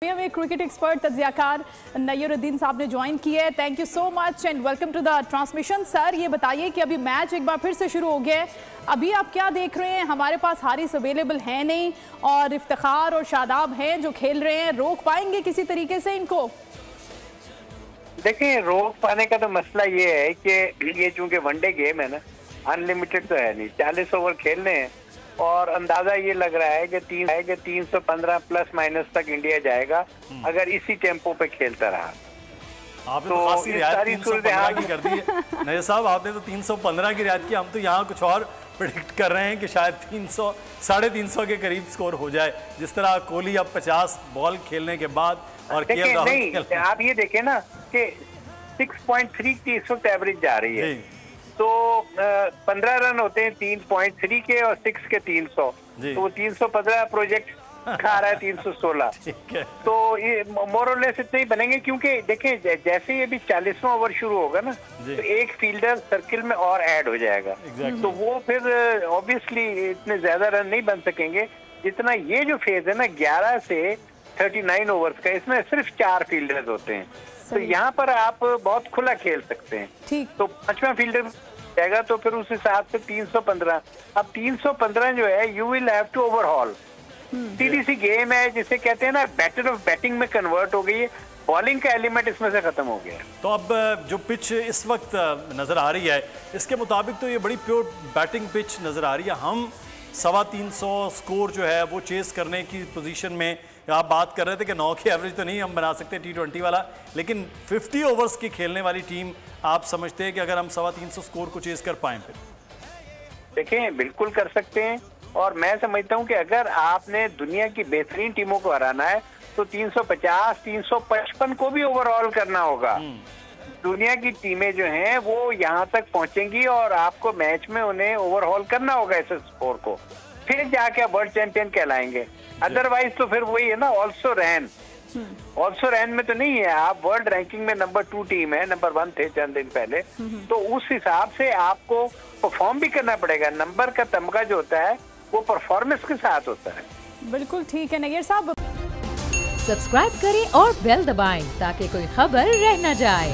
हमें cricket expert तज्जियाकार नय्यरुद्दीन साहब ने ज्वाइन किया है। Thank you so much and welcome to the transmission. Sir, ये बताइए कि अभी मैच एक बार फिर से शुरू हो गया है, अभी आप क्या देख रहे हैं? हमारे पास हारिस अवेलेबल है नहीं और इफ्तिखार और शादाब हैं जो खेल रहे हैं, रोक पाएंगे किसी तरीके से इनको? देखिए, रोक पाने का तो मसला ये है कि ये चूंकि वनडे गेम है ना, अनलिमिटेड तो है नहीं, 40 ओवर खेलने हैं और अंदाजा ये लग रहा है कि 315 प्लस माइनस तक इंडिया जाएगा अगर इसी टेम्पो पे खेलता रहा। आपने तो खासी रियायत 315 की कर दी है नजर साहब, आपने तो 315 की रियायत की। हम तो यहाँ कुछ और प्रेडिक्ट कर रहे हैं कि शायद 300 350 के करीब स्कोर हो जाए, जिस तरह कोहली अब 50 बॉल खेलने के बाद और नहीं, आप ये देखें ना कि 6.3 की इस वक्त एवरेज जा रही है, तो 15 रन होते हैं 3.3 के और 6 के 300, तो वो 315 प्रोजेक्ट खा रहा है 316। तो ये मोरलेस इतने ही बनेंगे, क्योंकि देखें जैसे ही अभी 40वां ओवर शुरू होगा ना, तो एक फील्डर सर्किल में और ऐड हो जाएगा, तो वो फिर ऑब्वियसली इतने ज्यादा रन नहीं बन सकेंगे जितना ये जो फेज है ना 11 से 39 ओवर्स का, इसमें सिर्फ 4 फील्डर्स होते हैं, तो यहाँ पर आप बहुत खुला खेल सकते हैं। तो 5वां फील्डर जाएगा तो फिर उस हिसाब से 315। अब 315 जो है, you will have to overhaul. सीधी सी गेम है जिसे कहते हैं ना, बैटर ऑफ बैटिंग में कन्वर्ट हो गई है, बॉलिंग का एलिमेंट इसमें से खत्म हो गया। तो अब जो पिच इस वक्त नजर आ रही है, इसके मुताबिक तो ये बड़ी प्योर बैटिंग पिच नजर आ रही है। हम 325 स्कोर जो है वो चेस करने की पोजीशन में, आप बात कर रहे थे कि 9 की एवरेज तो नहीं हम बना सकते T20 वाला, लेकिन 50 ओवर्स की खेलने वाली टीम आप समझते हैं कि अगर हम 325 स्कोर को चेस कर पाएं? फिर देखें, बिल्कुल कर सकते हैं, और मैं समझता हूं कि अगर आपने दुनिया की बेहतरीन टीमों को हराना है तो 350 355 को भी ओवरऑल करना होगा। दुनिया की टीमें जो हैं वो यहाँ तक पहुंचेंगी और आपको मैच में उन्हें ओवरऑल करना होगा ऐसे स्कोर को, फिर जाके वर्ल्ड चैंपियन कहलाएंगे। अदरवाइज तो फिर वही है ना, ऑल्सो रैन में तो नहीं है, आप वर्ल्ड रैंकिंग में नंबर 2 टीम है, नंबर 1 थे चंद दिन पहले, तो उस हिसाब से आपको परफॉर्म भी करना पड़ेगा। नंबर का तमगा जो होता है वो परफॉर्मेंस के साथ होता है। बिल्कुल ठीक है नैयर साहब। सब्सक्राइब करें और बेल दबाएं ताकि कोई खबर रह न जाए।